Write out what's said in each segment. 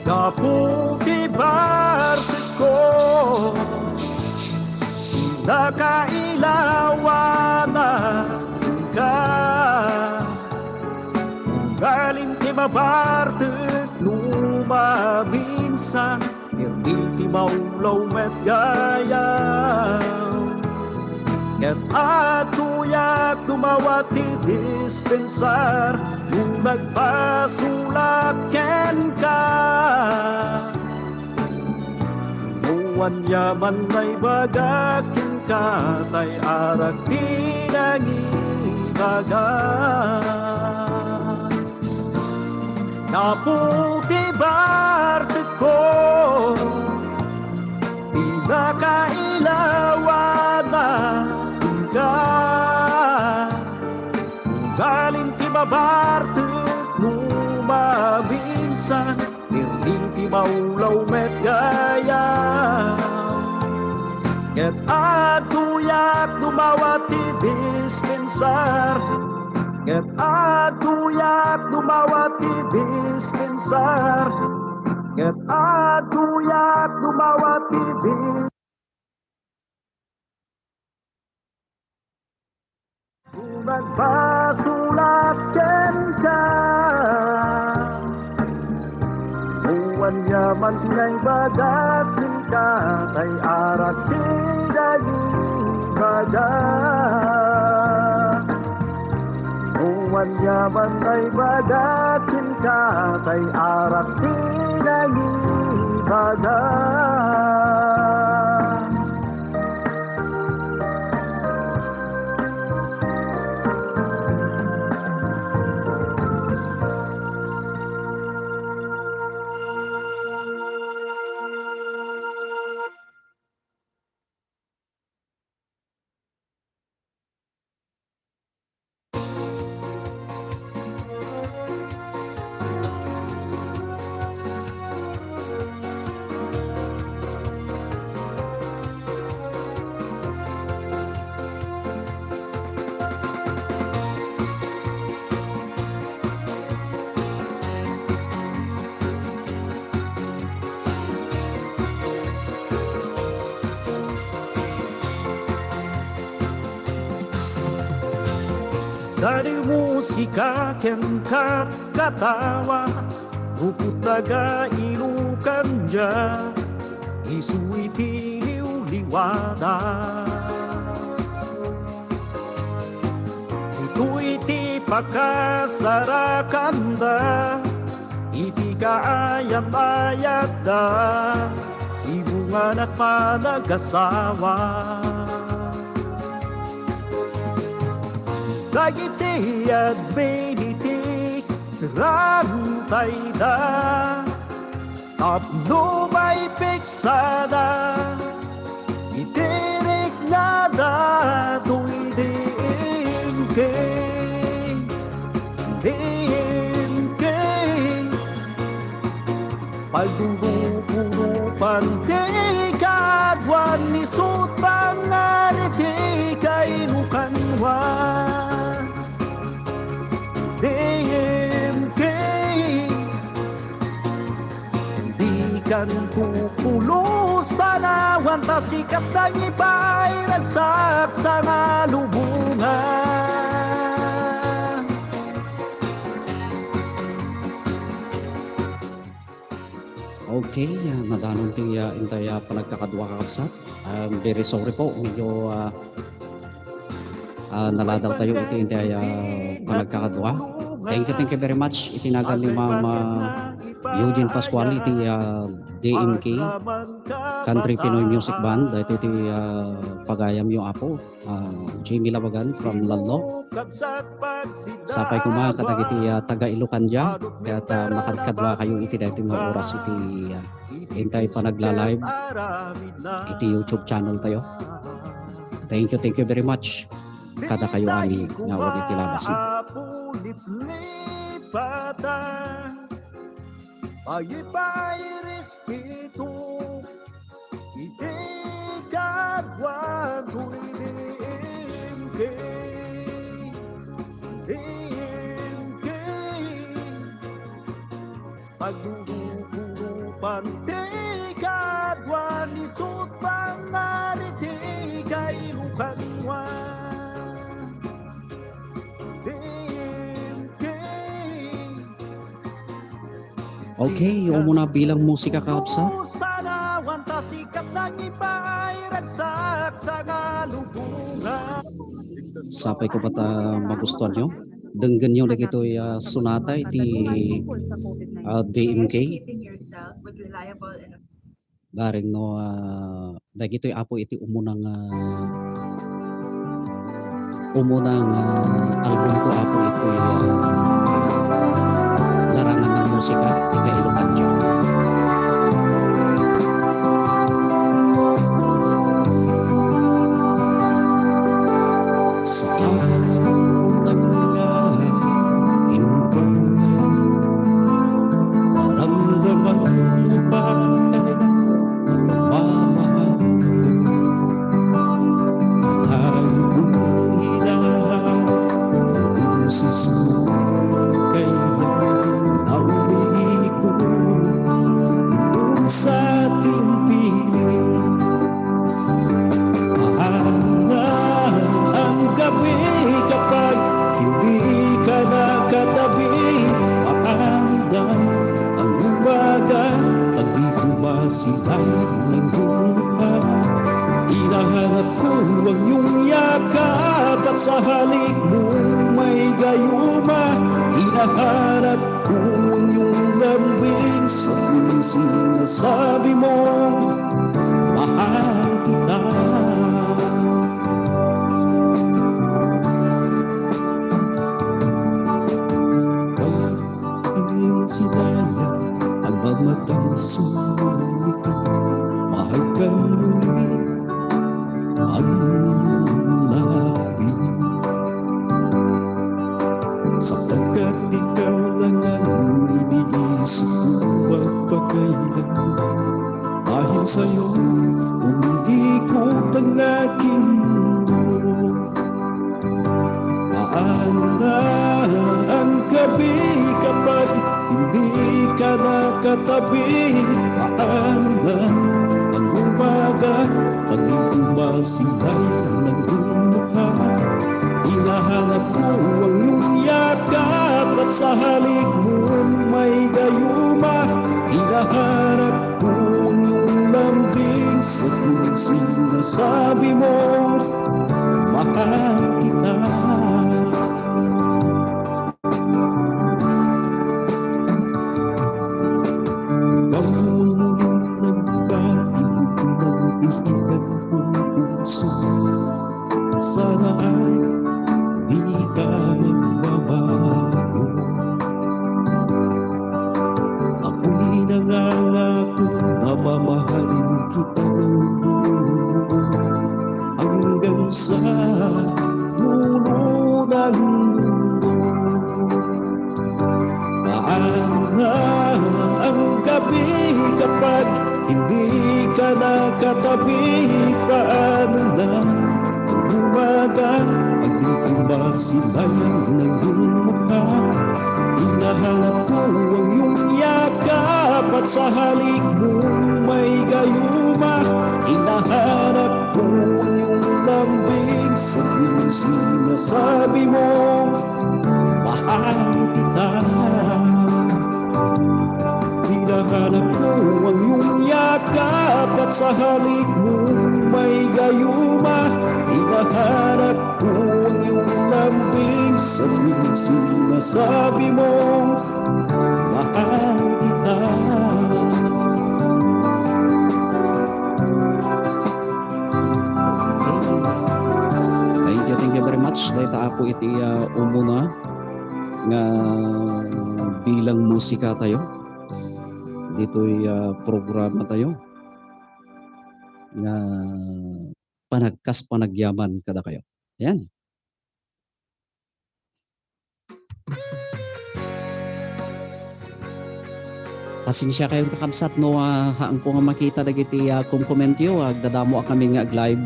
Kaputi barte ko nakailawana ka galing ti mabartet lumabinsan iriti maulaw met gayaw ket atuyak dumawat ti dispensar nung magpasulak ken ka nuan yaman may bagakin ka tay arak ti nangibaga naputi barte ko pinakailawana ka galing ti mabartet lumabinsan iriti maulaw met gaya ket atuyak dumawat ti dispensar ket atuyak dumawat ti dispensar ket atuyak dumawat ti dispensar nagpasulat ken ka uwan yaman tinay bagatin ka tay arat ti daging baga uwan yaman tay bagatin ka tay arat ti daging baga dari musika ken kat katawa bukod taga ilukan ja isui ti liwada ito'y ti pakasarakan da iti kaayat-ayat da ibungan at panag-asawa dagiti at beniti rantay da tapno may piksada itirik nga da tuy diimking pagdudupurupan di kadwan ni sutang nariti kainukanwa di kan kukulos banawan ta sikat na iba'y ragsak sa nalubungan okay, nadanon ti intay panagkakadwa kakabsat. I'm very sorry po, medyo naladaw tayo iti intay panagkakadwa. Thank you very much. Itinagal ni Mama Eugene Pascual iti DMK Country Pinoy Music Band. Ito iti pagayam yung apo Jamie Labagan from Lallo. Sapay kuma katag iti taga Ilocanja. Kaya makadkadwa kayo iti dito nga oras iti intay pa nagla-live iti YouTube channel tayo. Thank you very much. Kada kayo ani nga wag iti labas. Pag-iba'y respeto iti kadwan ko'y DMK pagdudukuro pante kadwa lisod pangariti kay lukangwa DMK. Okay, yung muna bilang musika kakabsat. Lubos panawan ta sikat ng iba ay ragsak sa galubungan. Sapay ko pata magustuhan nyo. Denggan nyo na ito'y sonata iti DMK. Baring no, dahil ito'y apo iti umunang album ko apo ito'y larangan ng musika, ikailukan nyo. Sa sa halik mo may gayuma, hinahanap ko ang iyong lambing sa pulising na sabi mo, mahal kita. Ang sinaya, ang mamatang sumuli ko, mahal ka muli, ang sapagkat ikaw lang ang iniisip ko at pagkailan. Dahil sa'yo, umiikot ang aking mundo. Paano na ang gabi kapag hindi ka nakatabi? Paano na ang umaga pag di kumasilay ng mukha? Hinahanap ko ang iyong yakap at sa halik mo may gayuma. Hinahanap ko ang iyong lambing sa pulising na sabi mo, mahal kita. Ikaw ang muling nagbatibok ng ihigan kong puso. Sana ay di ka magbabago. Ako'y nangangako na mamahalin kita ng buo hanggang sa dulo ng mundo. Paano na ang gabi kapag hindi ka nakatabi? Paano na ang umaga pag di kumasilayan ng iyong mukha? Hinahanap ko ang iyong yakap at sa halik mo may gayuma. Hinahanap ko ang iyong lambing sa pulising na sabi mo, mahal kita. Hinahanap ko ang iyong yakap at sa halik mo may gayuma. Hinahanap ko ang iyong lambing sa pulising na sabi mo, mahal kita. Thank you very much. Dahil po iti umuna nga bilang musika tayo. Dito'y programa tayo nga panagkas panagyaman kada kayo. Yan. Pasensya kayong kakabsat no, haang ko nga makita dagiti kung komentyo agdadamo kami nga live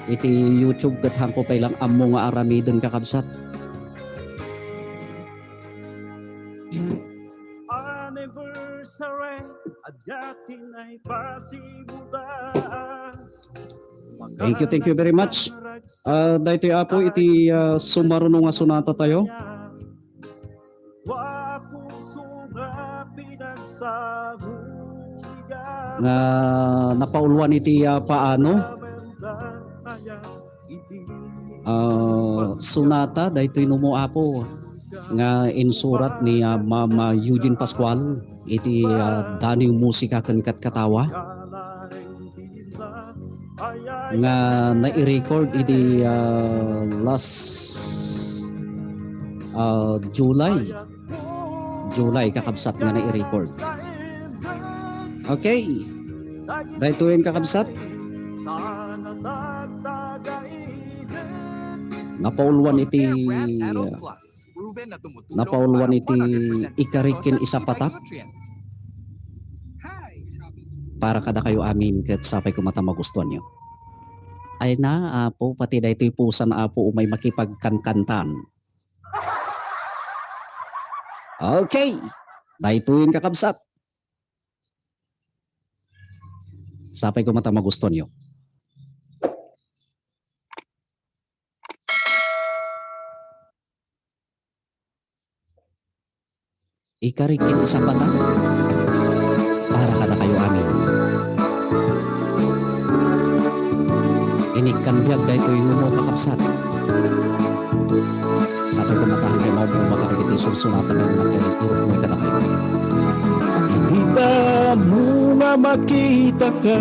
iti YouTube kat hang ko pailang ammo nga aramidon kakabsat. Anniversary anniversary at yatin ay pasimulan. Thank you very much. Dahito apo iti sumaruno nga sonata tayo. Nga napauluan iti paano sonata dahito inumo apo nga insurat ni Mama Eugene Pascual iti dani musika ken katawa nga na-i-record iti last July kakabsat nga na-i-record. Okay. Dahito yung kakabsat. Napauluan iti ikarikin isa patak para kada kayo amin ket sapay ko mata magustuhan nyo. Ay na apo pati dahito pusan apo umay makipagkankantan. Okay. Dahito yung kakabsat. Sapay ko mata magustuhan nyo. Ikarikin isa patak para kada kayo amin. Inikkan biyag dahito yung mo kakabsat. Sapay ko matahan kayo mo makaragiti sursunatan ng nakilurot mo kada kayo. Hindi mo nga makita ka,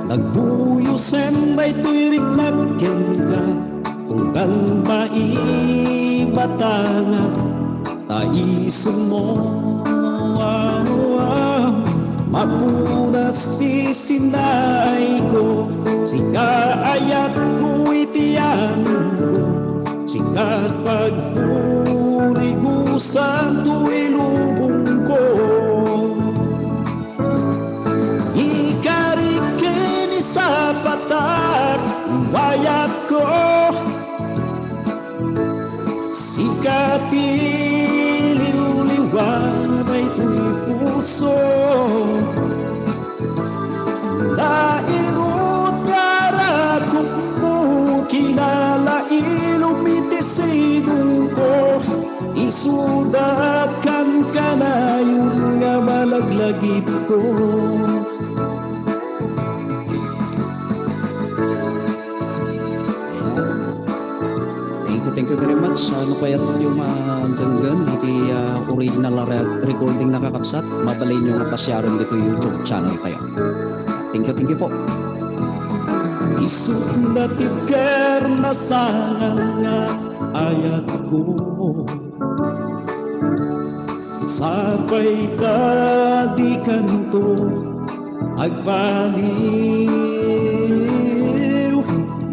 nagbuyosen may tuwirik nagkenga, tunggal maimatanga, taisun mo, mapunas ti sinay ko, sika ayat ko itiyan ko, sikat pagpurigusan to ilubong ko. Ikarikin sa patak wayat ko, sikat iliw-liwan ay tuy puso. Lairut garakot mo kinalailong mitisidong ko, isudat kan kanayon nga malaglagip ko. Thank you very much. Ano kaya yung ganggan iti original recording na kakabsat. Mabalay nyo nga pasyaron dito YouTube channel tayo. Thank you po. Isuk na tiker na sana nga ayat ko, sabay tadi kanto agbaliw,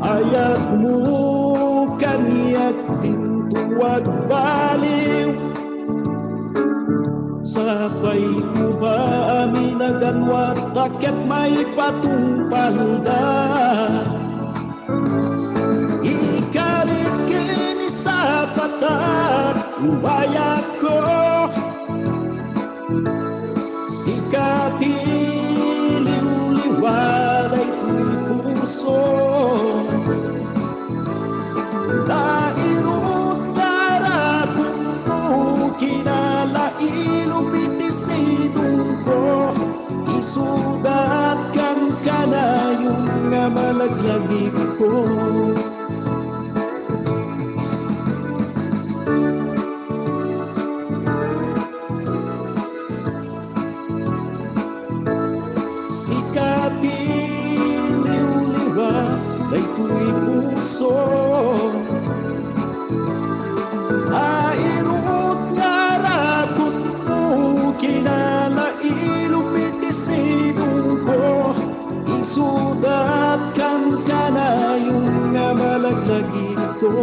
ayat mo kaniyak tintuwag baliw. Sabay ko ba aminaganwat takit may patungpalda, ikarikin sa patak ubayat ko, sikat iliw-liwan ay tuy puso. Lairut darakot mo kinalailong bitisidong ko, isudat kan kanayong nga malaglagip ko. Sikat iliw-liwan ay tuy puso. Lairut garakot mo kinalailong bitisidong ko, isudat kan kanayong nga malaglagip ko.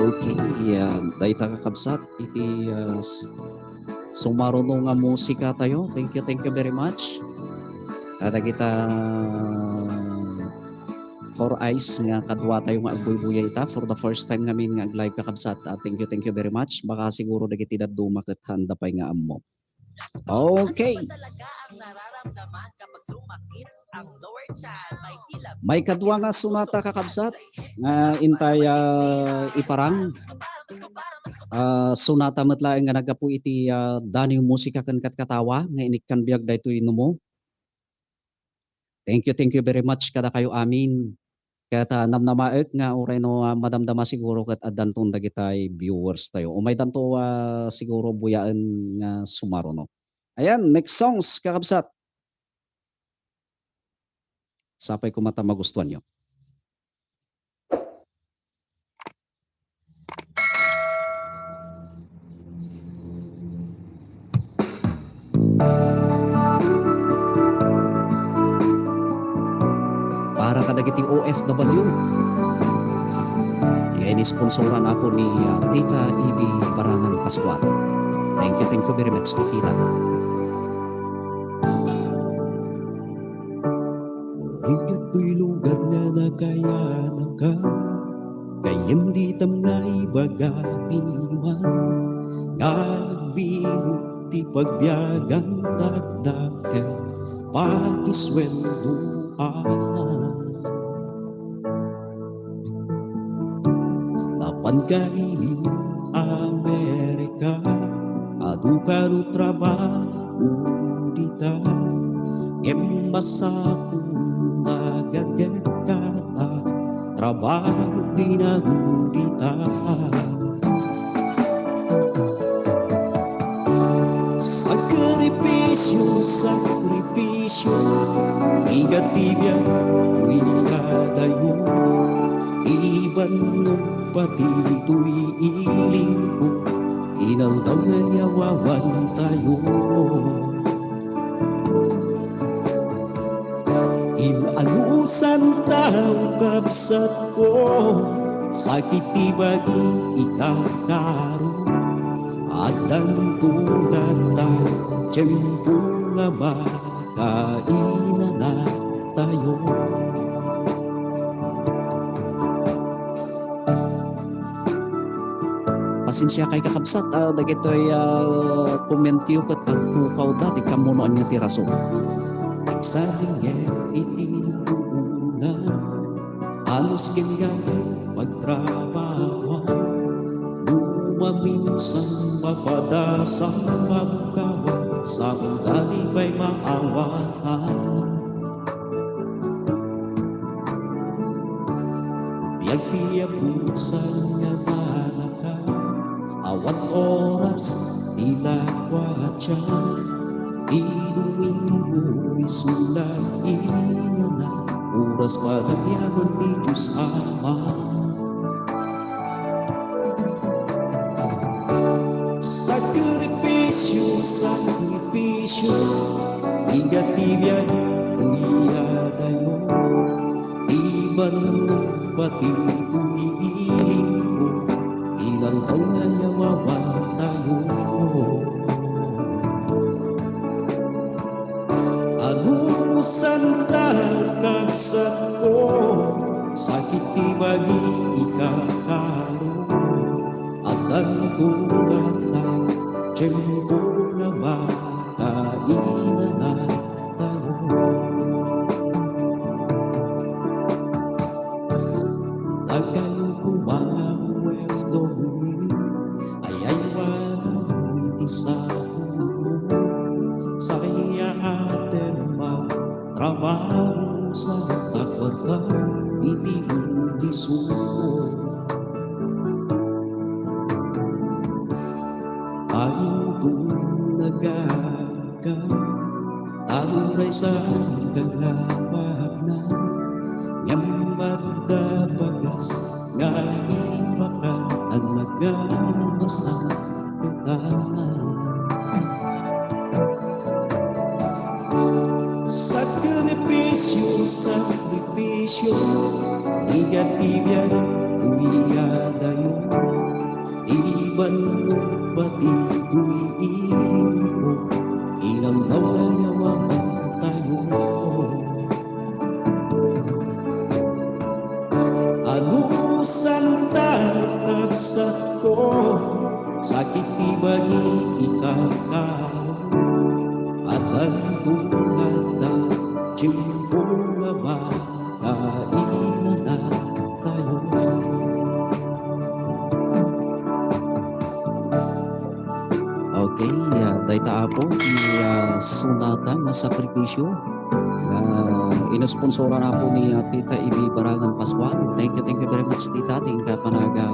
Okay, yan. Dahil kakabsat iti sumaruno nga musika tayo. Thank you very much. Kada kita Four Eyes nga kadwa tayo nga agbuy-buya ita for the first time namin nga live kakabsat. Thank you very much. Baka siguro dagiti daduma ket handa pay nga ammo. Okay. May kadwa nga sunata kakabsat nga intay iparang sunata metlaeng nga nagapu iti dani musika ken katkatawa nga inikkan biag daytoy numo. Thank you very much kada kayo amin. Kaya namnamaek nga uray no madamdama siguro kat adanton dagitay viewers tayo. O may danto siguro buyaan nga sumaro no. Ayan, next songs kakabsat. Sapay ko mata magustuhan nyo. Para kadagiti OFW. Kaya ni-sponsoran ako ni Tita Ibi Barangan Pascual. Thank you very much, Tita. Igato'y lugar nga nakayanakan, kayam di tam nga ibagapiman, nga nagbiro ti pagbiagan dagdagan, pakiswenduan. Napankailin Amerika, adukano trabaho dita, embasa nagagagata, trabaho dinagudita. Sakripisyo, igatibya, uigadayo, iban no pati ito'y iling ko, inaw daw ngayawawan tayo. Inanusan tao kabsat ko, sakit ibagi ikakaro, at ang tulata, tiyempo nga makainan na tayo. Pasensya kay kakabsat, dagitoy komentyo ket agtukaw dati kamunoan nga tiraso. Saling itinuuna, alos kanyang magtrabaho, dumaminsan mapadasang magkawan, sa udali ba'y maawahan. Biyag tiyapusan nga talaga, awat oras ilawatya, Domingo isulat ina oras pagyaman ni Diyos Ama. Sakripisyo, igatibyan, uyadayo, iban mo pati tumiiling mo, ilang taon nga nawawan tayo. Santa kagsat ko, sakit ibagi ikakaro, at ang tulata, tiyempo na makainan na tayo. Tagay ko mga OFW, ayay walang iti sa puno, sa kanya atin trabaho sa takwarka, iti ulisuko. Aking tunagaga, taluray sa kagawag na, ngam magdabagas, nga imakan ang nagamas ang pitaan. Sakripisyo, igatibyan, uyadayo, iban mo pati tuwiin mo, ilang daw ngayawaman tayo. kasat ko, sakit ibagi ikakaw, at ang tulad ng tiyempong na makainan na tayo. Okay, dahil po sunata nga sakripisyo inasponsora na po ni Tita Ibi Barangan Pascual. Thank you very much Tita, ting ka panaga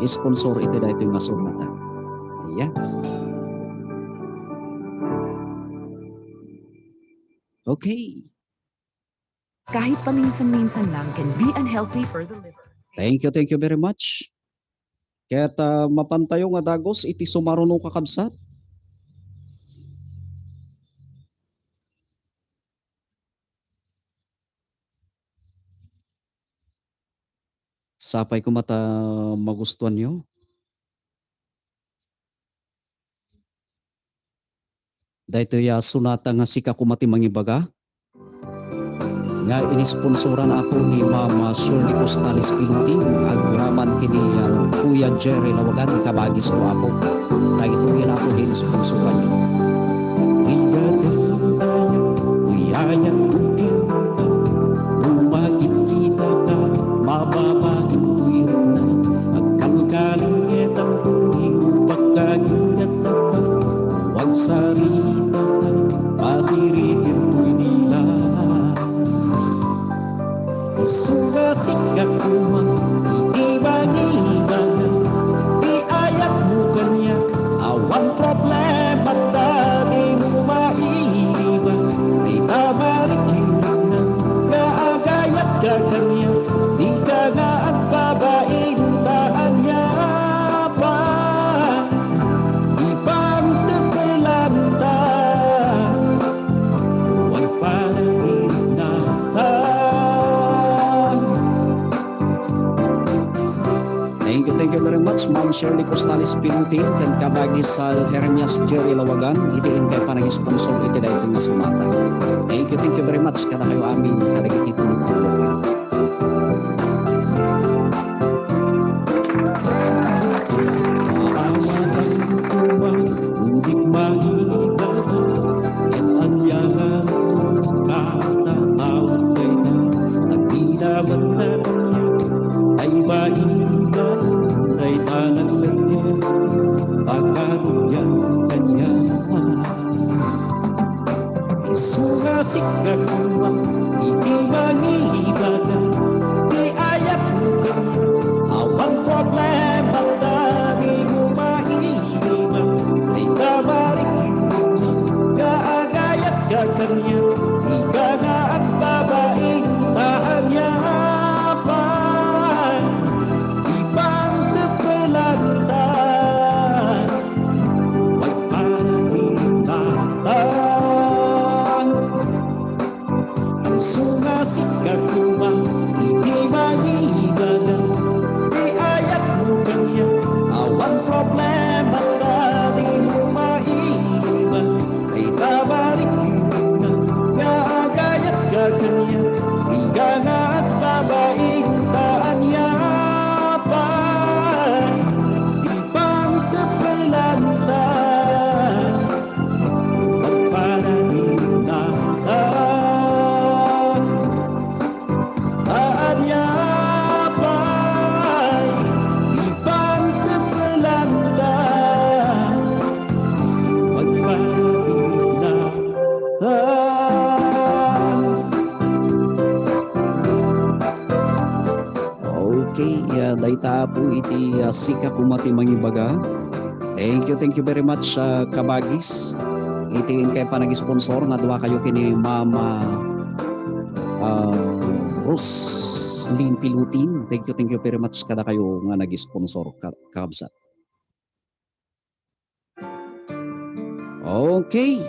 sponsor ito dahil ito yung sunata. Ayan. Okay. Kahit paminsan-minsan lang can be unhealthy for the liver. Thank you very much. Kaya't mapantayo nga dagos iti sumaruno kakabsat. Sapay ko mata magustuhan nyo. Dahito ya sunata nga sika kumati mangibaga. Nga inisponsora na ako ni Mama Shirley Costales Piluting agraman kini Kuya Jerry Lawagan kabagis ko ako. Dahito yan ako inisponsora nyo. Kuyayang ukin ka, umakit kita ka, mababahin tuwir na, agkalkalang ketang tuwiro pagkagingat na pa, huwag sarita ka, patiritir tuwi nila. Isugasik ka kuma, ibang-ibangan, di ayat mo kanya, awang problema dati mo maiiwan. May tabalik hirap na kaagayat ka kanya, di ka nga at babaintaan niya pa. Ibang tepelanta, huwag parang inatan. Thank you very much Ma'am Shirley Costales Piluting kan kabagi sa Hermias Jerry Lawagan itiin kay panag-sponsor iti dahil nga sumata. Thank you very much kada kayo aming kadagiti tulong. Maawatan kuma, ngunit maibaga, at anyangan ko katatawag kay na, nagdilaban na kanya, ay baingan, ay tanang lagyan, pagkarugyan kanya. Isugasik ka kuma, hindi mangibaga, di ayat mo kanya, awang problema dati mo maiiwan. Ay tabarik yun, kaagayat ka kanya, di ka nga at babaintaan niya pa. Ibang tepelanta, huwag parang inatan. Ang sumasik ka kuma, hindi maiiwanan, di ayat mo kanya, awang problema dati mo maiiwan. Ay tabarik yun na, kaagayat ka kanya, di ka nga at babaintaan niya pa. Ibang tepelanta, huwag parang inatan. Taan niya pa, ibang tepelanta, huwag parang inatan. Okay, dahita po iti sika kumati mangibaga. Thank you very much kabagis. Itiin kay panag-sponsor nga duwa kayo kini Mama Roslyn Pilutin. Thank you very much kada kayo nga nag-sponsor kabsat. Okay.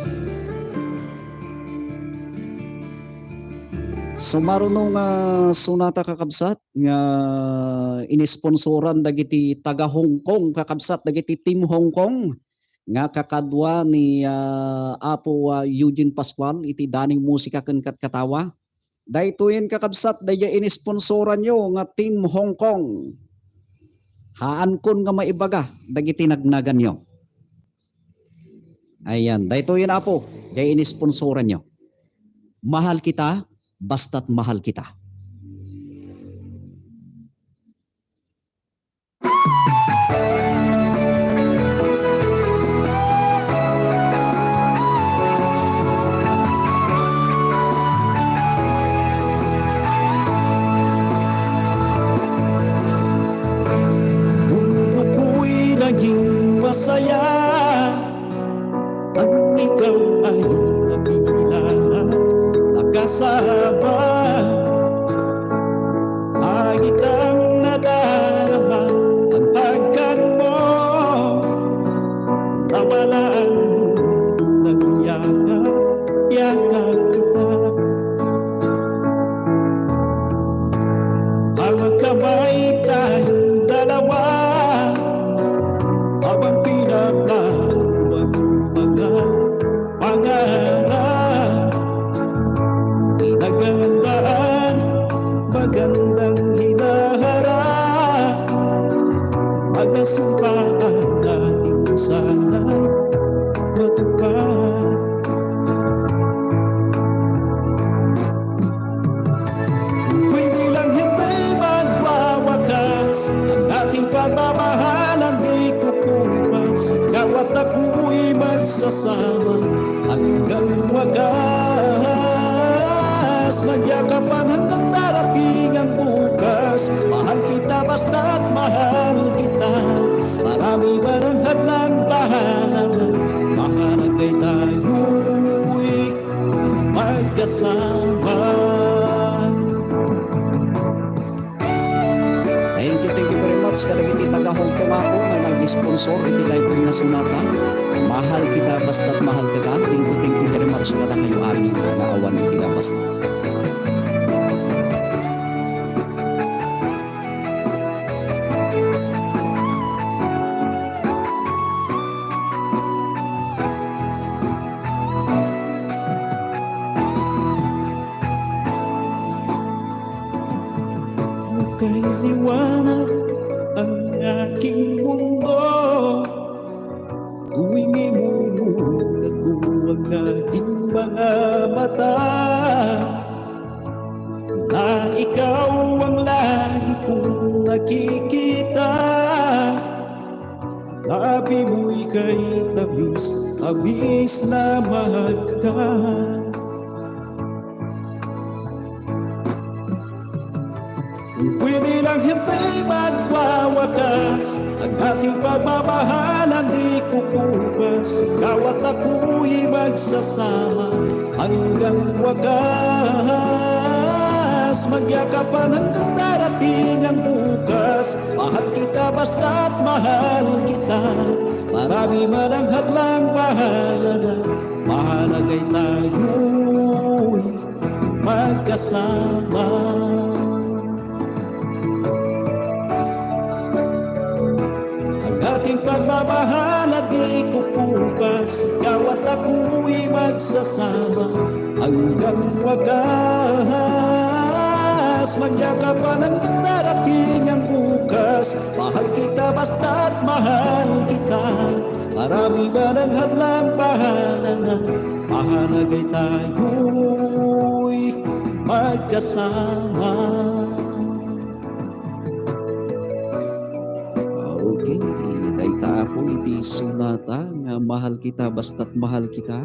So marunong sunata kakabsat nga inisponsoran dagiti taga Hong Kong kakabsat dagiti Team Hong Kong nga kakadwa ni Apo Eugene Pascual iti daning musika ken katawa. Daytoyen kakabsat daya inisponsoran nyo nga Team Hong Kong. Haan kon nga maibaga, dagiti nagnagan nyo. Ayan, dahito yun apo, kaya inisponsoran nyo. Mahal kita, basta't mahal kita. Mundo ko'y naging masaya ang ikaw ay nakilala, nakasama. Lagi kang nadarama ang hagkan mo, nawala ang lungkot ng yakap, yakap kita. Ang kamay tayong dalawa, habang pinaplano ang mga pangarap. Pinagandaan, magandang hinaharap, magasumpaan natin sana'y matupad. Pwede lang hindi magwawakas ang ating pagmamahalan, di kukupas. Ikaw at ako'y magsasama hanggang wagas. Magyakapan hanggang darating ang bukas. Mahal kita basta't mahal kita. Marami ba ng hadlang bahala, mahalagay tayo'y magkasama. Thank you very much. Kadagiti taga Hong Kong ako nga nag-sponsor iti daytoy nga sunata. Mahal kita basta't mahal kita. Thank you very much kada kayo amin nga awan iti gabas. Kay liwanag ang aking mundo, tuwing imumulat ko ang aking mga mata, na ikaw ang lagi kong nakikita. Labi mo'y kay tamis, tamis na mahal ka. Pwede lang hindi magwawakas ang ating pagmamahalan, di kukupas. Ikaw at ako'y magsasama hanggang wagas. Magyakapan hanggang darating ang bukas. Mahal kita basta't mahal kita. Marami man ang hadlang mahalaga, mahalagay tayo'y magkasama. Ating pagmamahala di kukupas. Ikaw at ako'y magsasama hanggang wagas. Magyakapan hanggang darating ang bukas. Mahal kita basta't mahal kita. Marami ba ng hadlang bahala, mahalagay tayo'y magkasama. Okay, dayta po iti sunata nga mahal kita basta't mahal kita.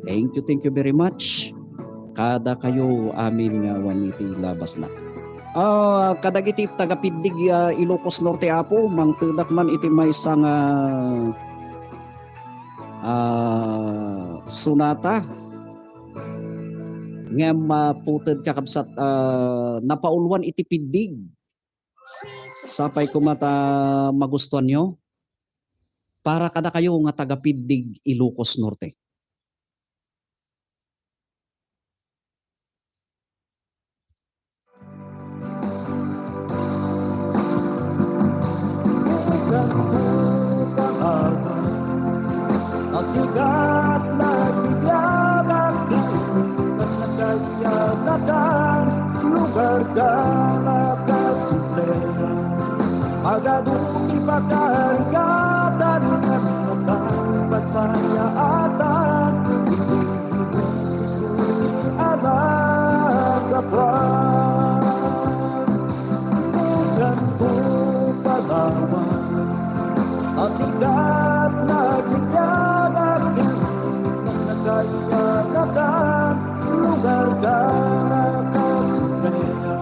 Thank you very much. Kada kayo amin nga waniti labas na. Kadagiti tagapiddig Ilocos Norte apo mangtudak man iti maysa nga sunata nga maputed kakabsat napaulwan iti piddig. Sapay ko mata magustuhan nyo para kada kayo nga tagapiddig Ilocos Norte. Sigat na bigyanak nagkayanakan, lugar ka nakasumplera. pakarigatan at magkapagsayaan, isusuri anak kapwan. Bukan ko palawan sa sikat na ginyamak yan nakayakakan, lugar ka nakasipaya.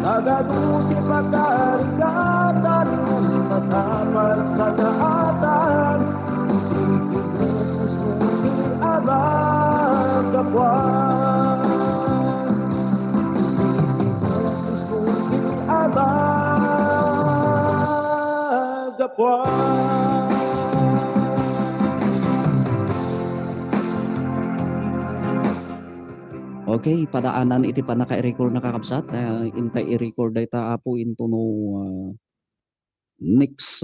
Nagaduti pakarigatan, matapag sa laatan, itinutusturi anak kapwan. Itinutusturi anak kapwan. Okay, padaanan iti pa naka-record na kakabsat. Intay i-record day ta apo into no next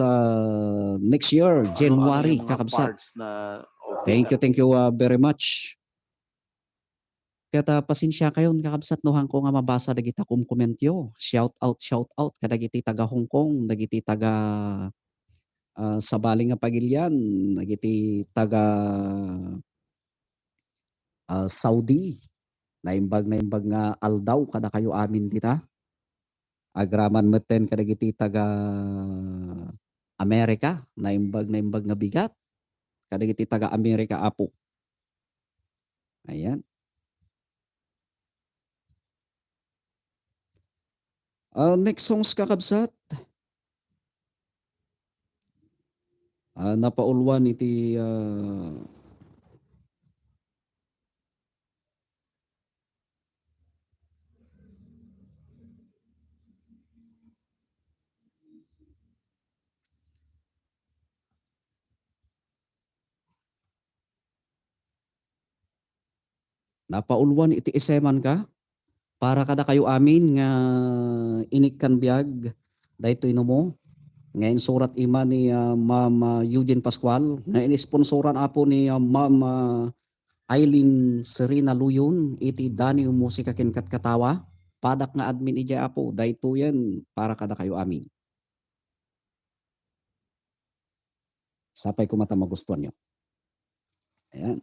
year, January yung mga kakabsat. parts na okay Thank you very much. Kaya pasensya kayo kakabsat no hangko nga mabasa dagita komentyo. Shout out kadagiti taga Hong Kong, dagiti taga Sabaling nga Pagilian, dagiti taga Saudi. Naimbag nga aldaw kada kayo amin dita. Agraman meten kadagiti taga Amerika, naimbag nga bigat. Kadagiti taga Amerika apo. Ayan. Next songs kakabsat. Napaulwan iti napaulwan iti iseman ka para kada kayo amin nga inikkan biag daytoy no mo ngayon surat ima ni Ma'am Eugene Pascual nga inisponsoran apo ni Ma'am Eileen Serena Luyon iti Dani Musika ken Katkatawa padak nga admin ija apo daytoyen para kada kayo amin. Sapay ko mata magustuhan nyo. Ayan.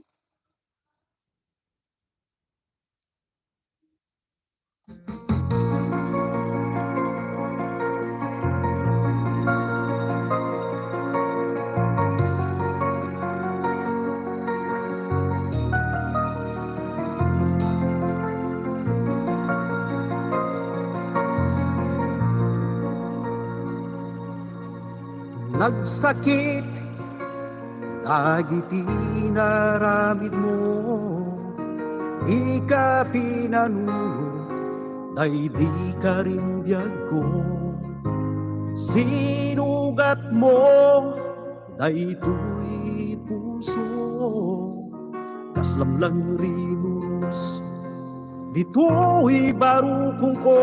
Nagsakit, dagiti naramid mo, di ka pinanunod, day di ka rin biyag ko. Sinugat mo, day ito'y puso, kaslamlang rinus, dito'y barukong ko.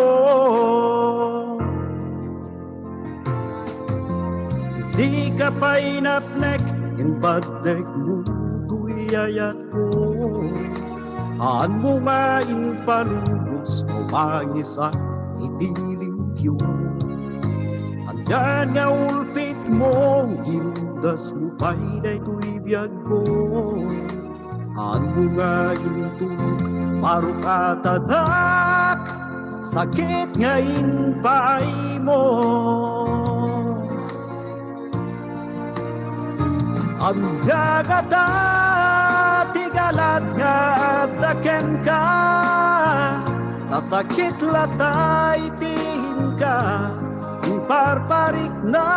Di ka pa'y napnek, yung bagdeg mo to'y ayat ko. Aan mo nga in palubos, o pangisa itilimpyo. Andyan nga ulpit mo, ginudas mo pa'y dayto'y biyag ko. Aan mo nga in tulog, parok atadak, sakit nga in pa'y mo. Ang gagata, tigalat nga at daken ka, nasakit latay tingin ka, parparik na,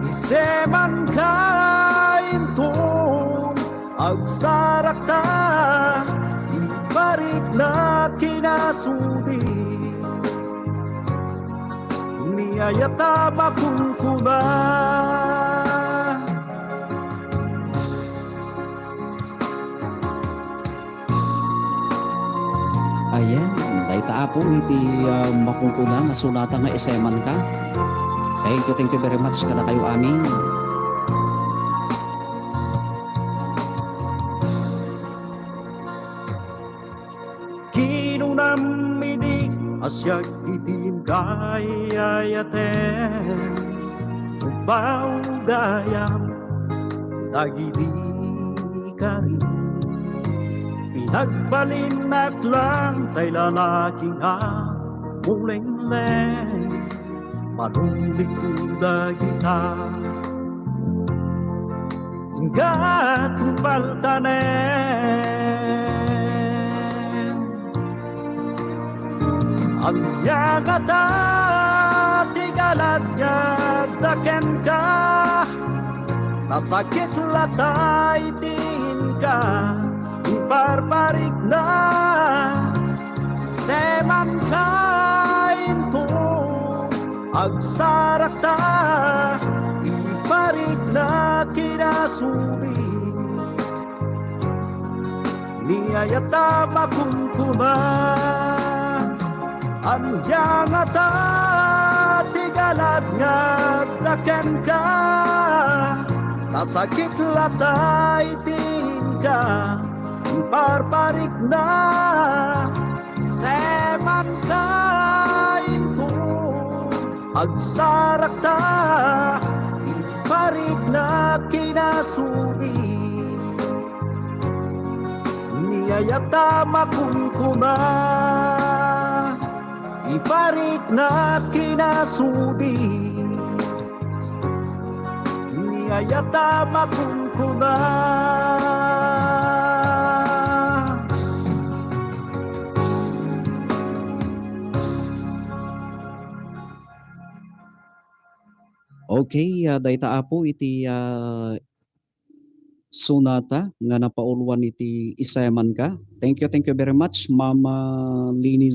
iseman ka intong, agsarak ta, iparik na kinasudi, niyayata makunkuna. Ayan, dayta apo iti makungkuna nga sunata nga iseman ka. Thank you very much kada kayo amin. Kinunamidi asyag itin kayayaten, baugayam dagiti ka rin. Pinagbalinat lang tay lalaki nga muleng-leng manundig ko dagita gatupal tanem ang yagata tigalat niya daken ka nasakit latay din ka iparparik na seman kain to agsarak ta iparik na kinasuli niyayata makunkuna ang yangata tigalad nga daken ka nasakit latay tingka iparparik na seman kain to agsarak ta iparik na kinasuli niyayata makunkuna iparik na kinasuli niyayata makunkuna. Okay, dayta apo iti sonata nga napauluan iti iseman ka. Thank you very much Mama Lini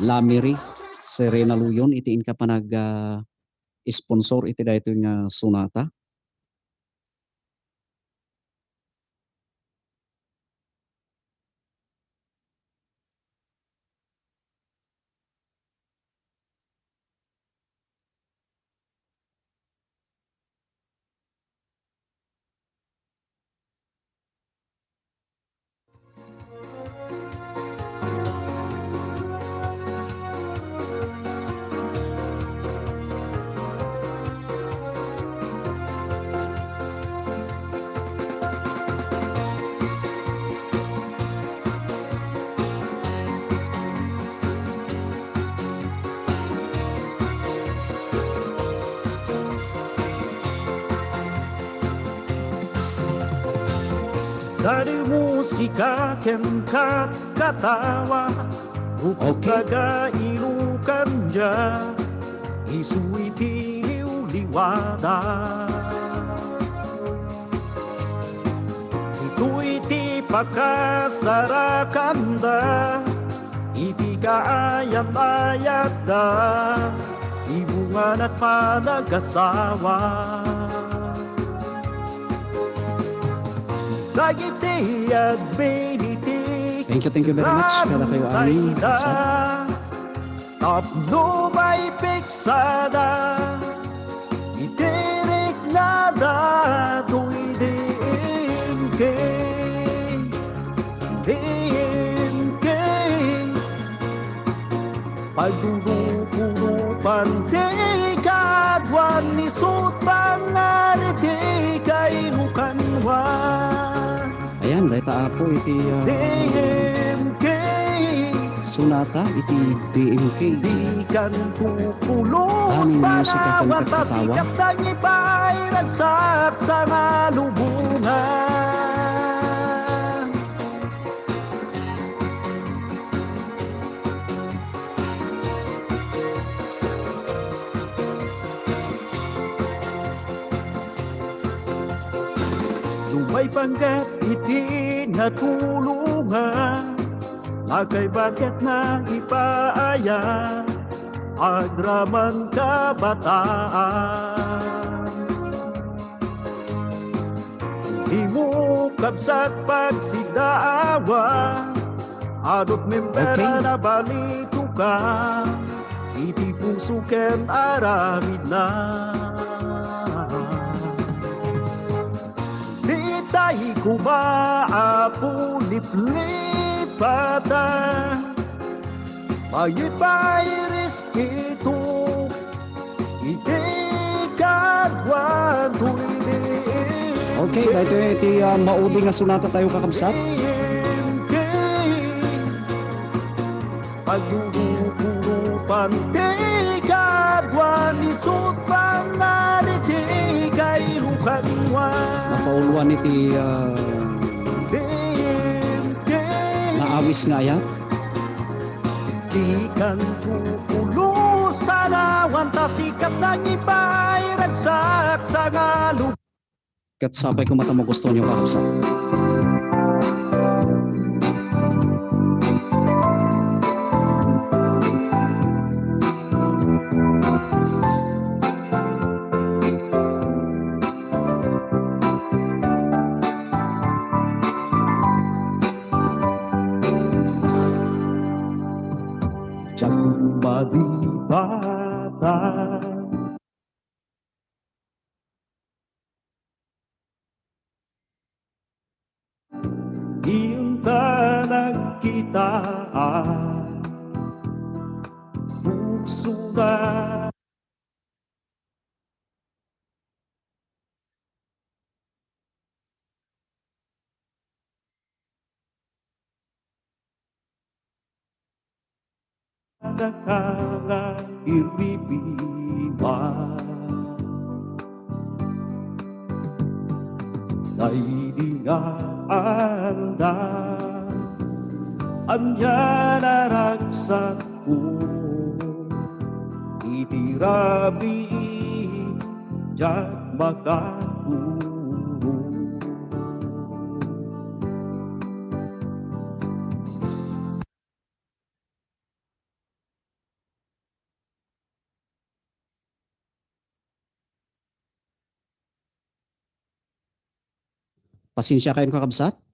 Lamiri Serena Luyon iti inka panag sponsor iti dayto nga sonata. Dari musika ken katawa Okay. Upaga ilukan ja isuiti liwada Itu iti pakasarakan da iti kaayat-ayat da ibungan at panag-asawa Dagiti at beniti Thank you very much kada kayo amin kasat. Tapno may piksada itirik na dato'y diingking Pagdudupulupan di kadwan ni sutang nariti kay lukanwan Ayan, dayta apo iti DMK sonata iti DMK. Di kan tupulos Daming musika kan Panawat katawa. sikat na iba'y ragsak sa malubungan Lumay panggat iti natulungan Agay bakit na ipaaya agraman kabataan Di mo kabsat pagsidaawa Adot membera Okay. na balito ka Iti puso ken aramid na Di tayo kumaapuliplipata Pag-ipay respeto Okay, dahito iti maudi nga sunata tayo kakabsat. Pagdudukupan di kadwan isut pangariti kay lukanwan. Napauluan iti naawis nga ayat. Di kan kukulos tanawan tasikat ng iba'y ragsak sa ngalug. Kat sapay ko mata mo gusto nyo kakabsat. Jagung malibata iyong tanang kita puso na nakangirimiman nainingaan na anya naragsak ko itirami diyan makaturo. Pasensya kayo kakabsat.